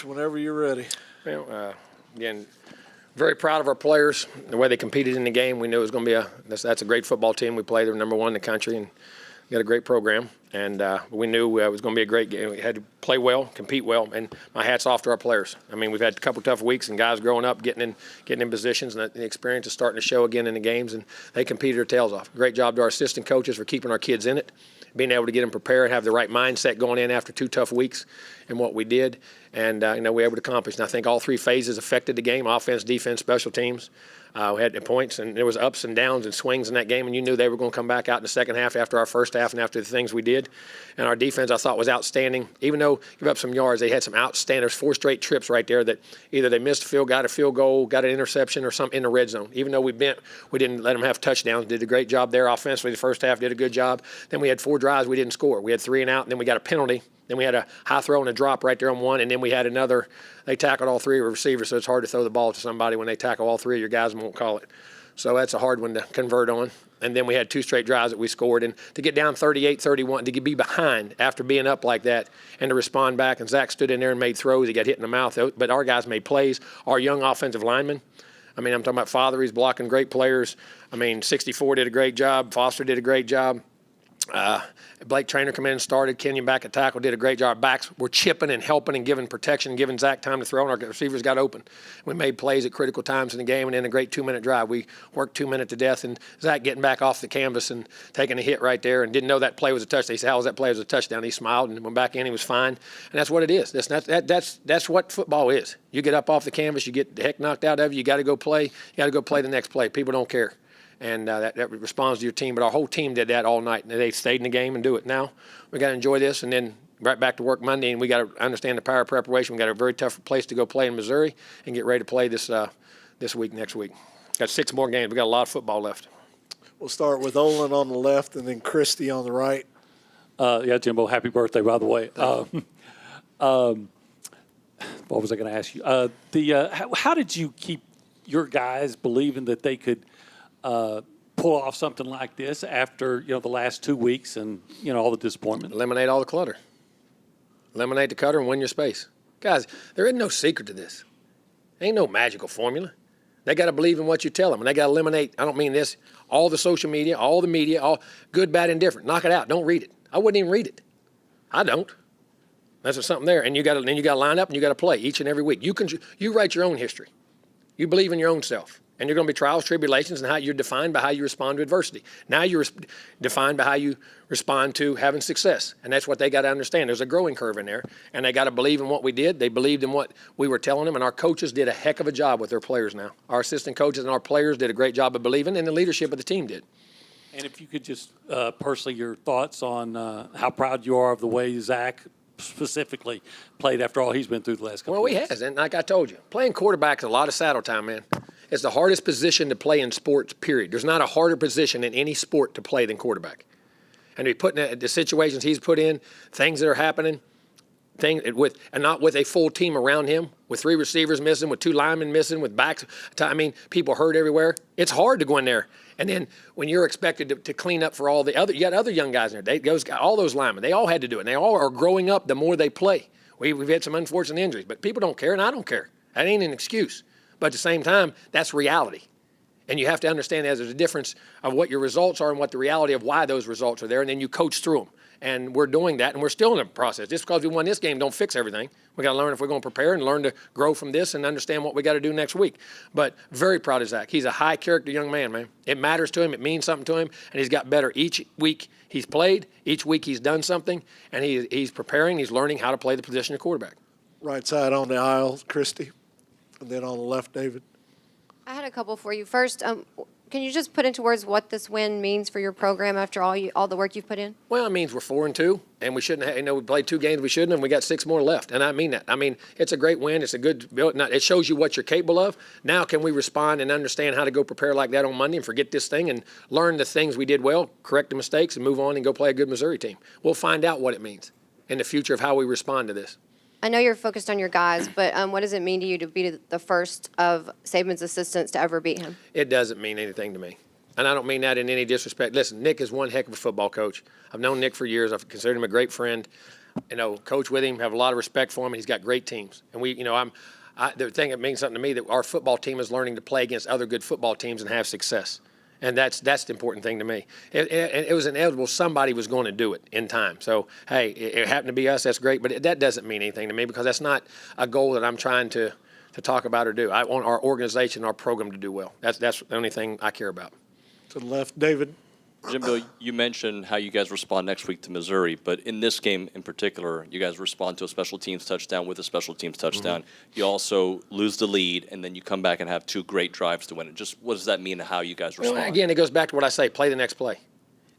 Whenever you're ready. Well, again, very proud of our players, the way they competed in the game. We knew it was going to be that's a great football team. We played, they're number one in the country, and got a great program. And we knew it was going to be a great game. We had to play well, compete well, and my hat's off to our players. I mean, we've had a couple tough weeks, and guys growing up, getting in positions, and the experience is starting to show again in the games, and they competed their tails off. Great job to our assistant coaches for keeping our kids in it, being able to get them prepared, have the right mindset going in after 2 tough weeks, and what we did. And, we were able to accomplish. And I think all 3 phases affected the game: offense, defense, special teams. We had points, and there was ups and downs and swings in that game, and you knew they were going to come back out in the second half after our first half and after the things we did. And our defense, I thought, was outstanding. Even though give up some yards, they had some outstanding. There's 4 straight trips right there that either they missed got a field goal, got an interception, or something in the red zone. Even though we didn't let them have touchdowns. Did a great job there offensively. The first half did a good job. Then we had 4 drives we didn't score. We had 3 and out, and then we got a penalty. Then we had a high throw and a drop right there on one, and then we had another. They tackled all 3 receivers, so it's hard to throw the ball to somebody when they tackle all 3 of your guys and won't call it. So that's a hard one to convert on. And then we had 2 straight drives that we scored. And to get down 38-31, to be behind after being up like that and to respond back, and Zach stood in there and made throws. He got hit in the mouth. But our guys made plays. Our young offensive linemen, I'm talking about Father. He's blocking great players. 64 did a great job. Foster did a great job. Blake Trainer come in and started. Kenyon back at tackle did a great job. Backs were chipping and helping and giving protection, giving Zach time to throw, and our receivers got open. We made plays at critical times in the game, and then a great 2-minute drive. We worked 2 minutes to death, and Zach getting back off the canvas and taking a hit right there and didn't know that play was a touchdown. He said, how was that play? It was a touchdown. He smiled and went back in. He was fine, and that's what it is. That's what football is. You get up off the canvas, you get the heck knocked out of you. You got to go play. You got to go play the next play. People don't care. And that responds to your team. But our whole team did that all night. And they stayed in the game and do it. Now we got to enjoy this and then right back to work Monday. And we got to understand the power of preparation. We got a very tough place to go play in Missouri and get ready to play this week, next week. Got 6 more games. We got a lot of football left. We'll start with Olin on the left and then Christy on the right. Yeah, Jimbo, happy birthday, by the way. What was I going to ask you? How did you keep your guys believing that they could pull off something like this after the last 2 weeks and all the disappointment? Eliminate all the clutter. Eliminate the clutter and win your space. Guys, there isn't no secret to this. Ain't no magical formula. They got to believe in what you tell them, and they got to eliminate. I don't mean this. All the social media, all the media, all good, bad, and different. Knock it out. Don't read it. I wouldn't even read it. I don't. That's something there, and you got to line up and you got to play each and every week. You write your own history. You believe in your own self. And you're going to be trials, tribulations, and how you're defined by how you respond to adversity. Now you're defined by how you respond to having success. And that's what they got to understand. There's a growing curve in there, and they got to believe in what we did. They believed in what we were telling them, and our coaches did a heck of a job with their players now. Our assistant coaches and our players did a great job of believing, and the leadership of the team did. And if you could just personally, your thoughts on how proud you are of the way Zach specifically played after all he's been through the last couple of years. Well, he has, and like I told you, playing quarterback is a lot of saddle time, man. It's the hardest position to play in sports, period. There's not a harder position in any sport to play than quarterback. And he's putting the situations he's put in, things that are happening, and not with a full team around him, with 3 receivers missing, with 2 linemen missing, with backs. People hurt everywhere. It's hard to go in there. And then when you're expected to clean up for all the other, you got other young guys in there. All those linemen, they all had to do it. And they all are growing up the more they play. We've had some unfortunate injuries, but people don't care, and I don't care. That ain't an excuse. But at the same time, that's reality. And you have to understand there's a difference of what your results are and what the reality of why those results are there, and then you coach through them. And we're doing that, and we're still in the process. Just because we won this game don't fix everything. We got to learn if we're going to prepare and learn to grow from this and understand what we got to do next week. But very proud of Zach. He's a high-character young man, man. It matters to him. It means something to him, and he's got better each week he's played. Each week he's done something, and he's preparing. He's learning how to play the position of quarterback. Right side on the aisle, Christy. And then on the left, David. I had a couple for you. First, can you just put into words what this win means for your program after all the work you've put in? Well, it means we're 4-2, and we shouldn't have, we played 2 games we shouldn't, and we got 6 more left. And I mean that. It's a great win. It's a good build. It shows you what you're capable of. Now can we respond and understand how to go prepare like that on Monday and forget this thing and learn the things we did well, correct the mistakes, and move on and go play a good Missouri team? We'll find out what it means in the future of how we respond to this. I know you're focused on your guys, but what does it mean to you to be the first of Saban's assistants to ever beat him? It doesn't mean anything to me. And I don't mean that in any disrespect. Listen, Nick is one heck of a football coach. I've known Nick for years. I've considered him a great friend. coach with him, have a lot of respect for him, and he's got great teams. And the thing that means something to me that our football team is learning to play against other good football teams and have success. And that's the important thing to me. It was inevitable somebody was going to do it in time. So, hey, it happened to be us. That's great. But that doesn't mean anything to me because that's not a goal that I'm trying to talk about or do. I want our organization, our program to do well. That's the only thing I care about. To the left, David. Jimbo, you mentioned how you guys respond next week to Missouri, but in this game in particular, you guys respond to a special teams touchdown with a special teams touchdown. You also lose the lead, and then you come back and have 2 great drives to win it. Just what does that mean to how you guys respond? Well, again, it goes back to what I say, play the next play.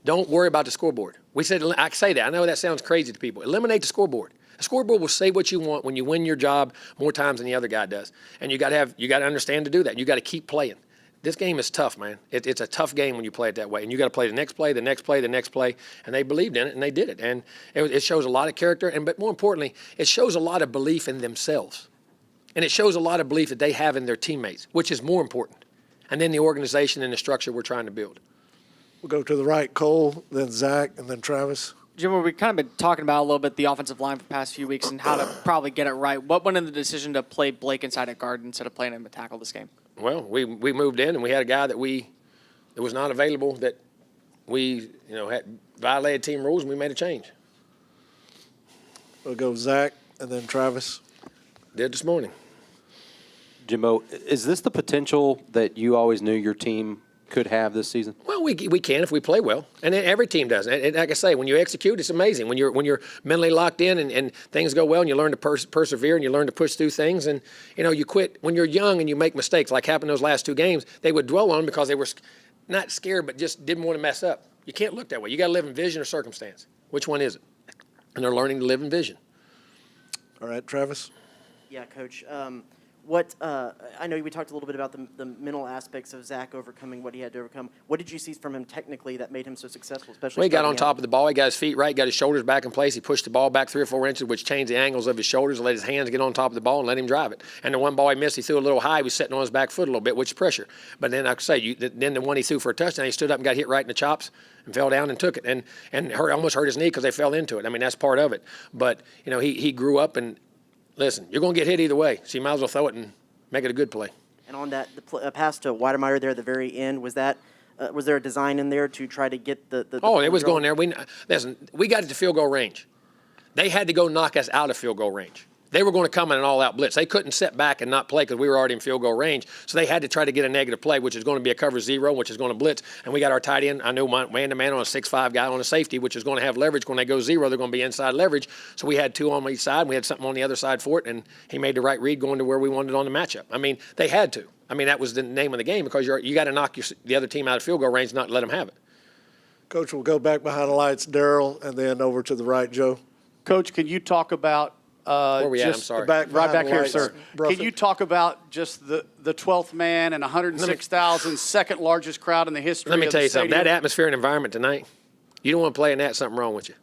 Don't worry about the scoreboard. I say that. I know that sounds crazy to people. Eliminate the scoreboard. The scoreboard will say what you want when you win your job more times than the other guy does. And you got to understand to do that. You got to keep playing. This game is tough, man. It's a tough game when you play it that way. And you got to play the next play, the next play, the next play. And they believed in it, and they did it. And it shows a lot of character. But more importantly, it shows a lot of belief in themselves. And it shows a lot of belief that they have in their teammates, which is more important. And then the organization and the structure we're trying to build. We'll go to the right, Cole, then Zach, and then Travis. Jimbo, we've kind of been talking about a little bit the offensive line for the past few weeks and how to probably get it right. What went into the decision to play Blake inside at guard instead of playing him at tackle this game? Well, we moved in and we had a guy that was not available that we had violated team rules and we made a change. We'll go Zach and then Travis. Did this morning. Jimbo, is this the potential that you always knew your team could have this season? Well, we can if we play well, and every team does. And like I say, when you execute, it's amazing. When you're mentally locked in and things go well, and you learn to persevere and you learn to push through things, and you quit when you're young and you make mistakes, like happened those last 2 games. They would dwell on them because they were not scared, but just didn't want to mess up. You can't look that way. You got to live in vision or circumstance. Which one is it? And they're learning to live in vision. All right, Travis. Yeah, Coach. I know we talked a little bit about the mental aspects of Zach overcoming what he had to overcome. What did you see from him technically that made him so successful, especially? Well, he got on top of the ball. He got his feet right, got his shoulders back in place. He pushed the ball back 3 or 4 inches, which changed the angles of his shoulders, let his hands get on top of the ball, and let him drive it. And the one ball he missed, he threw a little high. He was sitting on his back foot a little bit, which is pressure. But then, like I say, then the one he threw for a touchdown, he stood up and got hit right in the chops and fell down and took it, and almost hurt his knee because they fell into it. I mean, that's part of it. But he grew up, and listen, you're going to get hit either way, so you might as well throw it and make it a good play. And on that, the pass to Weidemeyer there at the very end, was there a design in there to try to get the it was going there. We got it to field goal range. They had to go knock us out of field goal range. They were going to come in an all-out blitz. They couldn't sit back and not play because we were already in field goal range. So they had to try to get a negative play, which is going to be a cover 0, which is going to blitz. And we got our tight end, I know, man-to-man on a 6'5" guy on a safety, which is going to have leverage. When they go 0, they're going to be inside leverage. So we had 2 on each side, and we had something on the other side for it, and he made the right read going to where we wanted on the matchup. I mean, they had to. I mean, that was the name of the game because you got to knock the other team out of field goal range, not let them have it. Coach, we'll go back behind the lights, Darryl, and then over to the right, Joe. Coach, can you talk about where we at? I'm sorry. Back right back here, lights, sir. Bruff Can you talk about just the 12th man and 106,000 second largest crowd in the history? Let me of tell the you something. stadium? That atmosphere and environment tonight, you don't want to play in that. Something wrong with you.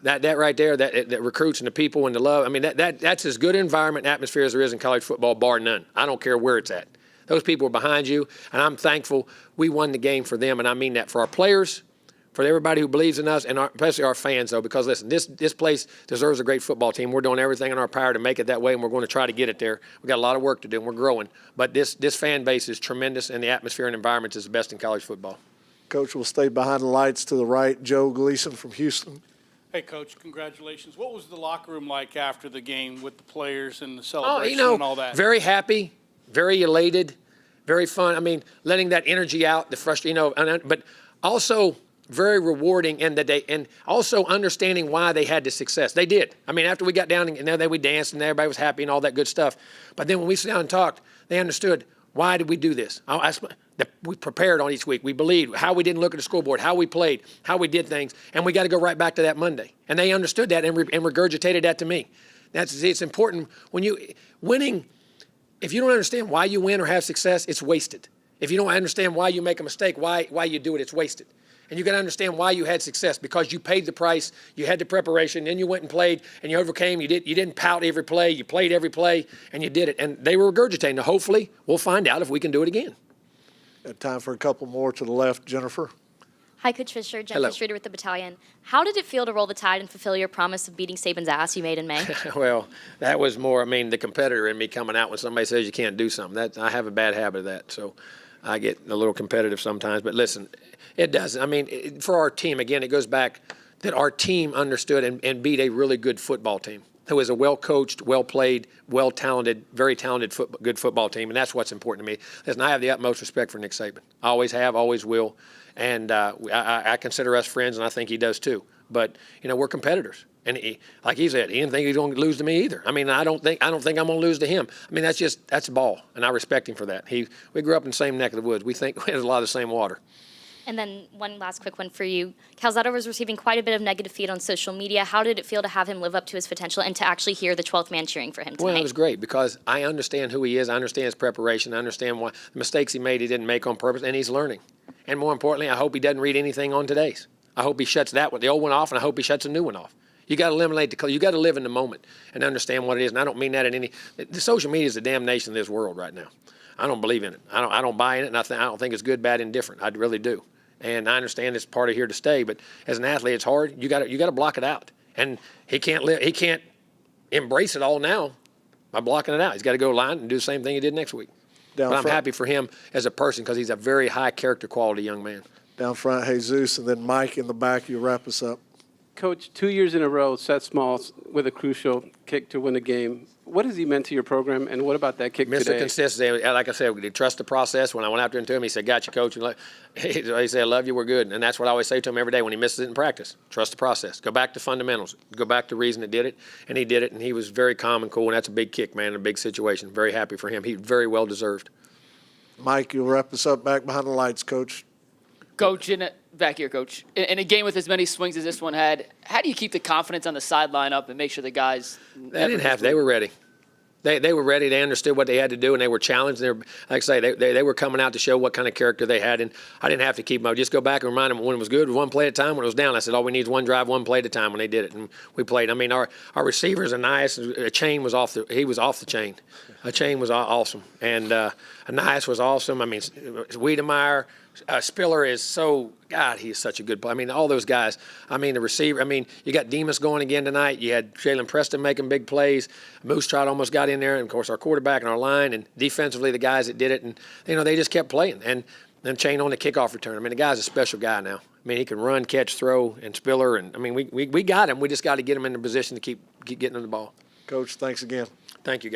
That right there, that recruits and the people and the love. I mean, that's as good an environment and atmosphere as there is in college football, bar none. I don't care where it's at. Those people are behind you, and I'm thankful we won the game for them, and I mean that for our players, for everybody who believes in us, and especially our fans, though, because, listen, this place deserves a great football team. We're doing everything in our power to make it that way, and we're going to try to get it there. We've got a lot of work to do, and we're growing. But this fan base is tremendous, and the atmosphere and environment is the best in college football. Coach will stay behind the lights to the right, Joe Gleason from Houston. Hey, Coach, congratulations. What was the locker room like after the game with the players and the celebration and all that? Very happy, very elated, very fun. I mean, letting that energy out, the frustration, but also very rewarding, and also understanding why they had the success. They did. I mean, after we got down and then we danced and everybody was happy and all that good stuff. But then when we sat down and talked, they understood, why did we do this? We prepared on each week. We believed how we didn't look at the scoreboard, how we played, how we did things, and we got to go right back to that Monday. And they understood that and regurgitated that to me. It's important when winning. If you don't understand why you win or have success, it's wasted. If you don't understand why you make a mistake, why you do it, it's wasted. And you got to understand why you had success, because you paid the price, you had the preparation, then you went and played, and you overcame. You didn't pout every play, you played every play, and you did it. And they were regurgitating. Now, hopefully, we'll find out if we can do it again. Got time for a couple more to the left, Jennifer. Hi, Coach Fisher. Jen Hello. Fisher with the battalion. How did it feel to roll the Tide and fulfill your promise of beating Saban's ass you made in May? Well, that was more, the competitor in me coming out when somebody says you can't do something. I have a bad habit of that, so I get a little competitive sometimes. But listen, it does. For our team, again, it goes back that our team understood and beat a really good football team. Who was a well-coached, well-played, well-talented, very talented, good football team, and that's what's important to me. Listen, I have the utmost respect for Nick Saban. I always have, always will, and I consider us friends, and I think he does too. But we're competitors, and like he said, he didn't think he was going to lose to me either. I don't think I'm going to lose to him. That's ball, and I respect him for that. We grew up in the same neck of the woods. We think we had a lot of the same water. And then one last quick one for you. Calzadilla was receiving quite a bit of negative feed on social media. How did it feel to have him live up to his potential and to actually hear the 12th man cheering for him tonight? Well, it was great because I understand who he is. I understand his preparation. I understand why the mistakes he made he didn't make on purpose, and he's learning. And more importantly, I hope he doesn't read anything on today's. I hope he shuts the old one off, and I hope he shuts a new one off. You got to eliminate the color. You got to live in the moment and understand what it is. And I don't mean that in any. The social media is the damnation of this world right now. I don't believe in it. I don't buy in it, and I don't think it's good, bad, indifferent. I really do. And I understand it's part of here to stay, but as an athlete, it's hard. You got to block it out. And he can't embrace it all now by blocking it out. He's got to go line and do the same thing he did next week. But I'm happy for him as a person because he's a very high character quality young man. Down front, Jesus, and then Mike in the back. You wrap us up. Coach, 2 years in a row, Seth Smalls with a crucial kick to win the game. What has he meant to your program, and what about that kick Mr. today? Consistency. Like I said, we trust the process. When I went after him to him, he said, "Got you, coach." He said, "I love you. We're good." And that's what I always say to him every day when he misses it in practice. Trust the process. Go back to fundamentals. Go back to the reason that did it. And he did it, and he was very calm and cool. And that's a big kick, man, a big situation. Very happy for him. He very well deserved. Mike, you'll wrap us up back behind the lights, Coach. Coach, back here, Coach. In a game with as many swings as this one had, how do you keep the confidence on the sideline up and make sure the guys? They didn't have. They were ready. They were ready. They understood what they had to do, and they were challenged. They were, like I say, they were coming out to show what kind of character they had, and I didn't have to keep them. I would just go back and remind them when it was good, one play at a time. When it was down, I said, all we need is one drive, one play at a time. When they did it, and we played. Our receivers, Anais, a chain was off he was off the chain. A chain was awesome, and Anais was awesome. Wiedemeyer. Spiller is he is such a good player. All those guys. The receiver. You got Demas going again tonight. You had Jalen Preston making big plays. Moose Trot almost got in there, and of course our quarterback and our line, and defensively the guys that did it, and they just kept playing. And then Chain on the kickoff return. The guy's a special guy now. He can run, catch, throw, and Spiller, and we got him. We just got to get him in the position to keep getting him the ball. Coach, thanks again. Thank you, guys.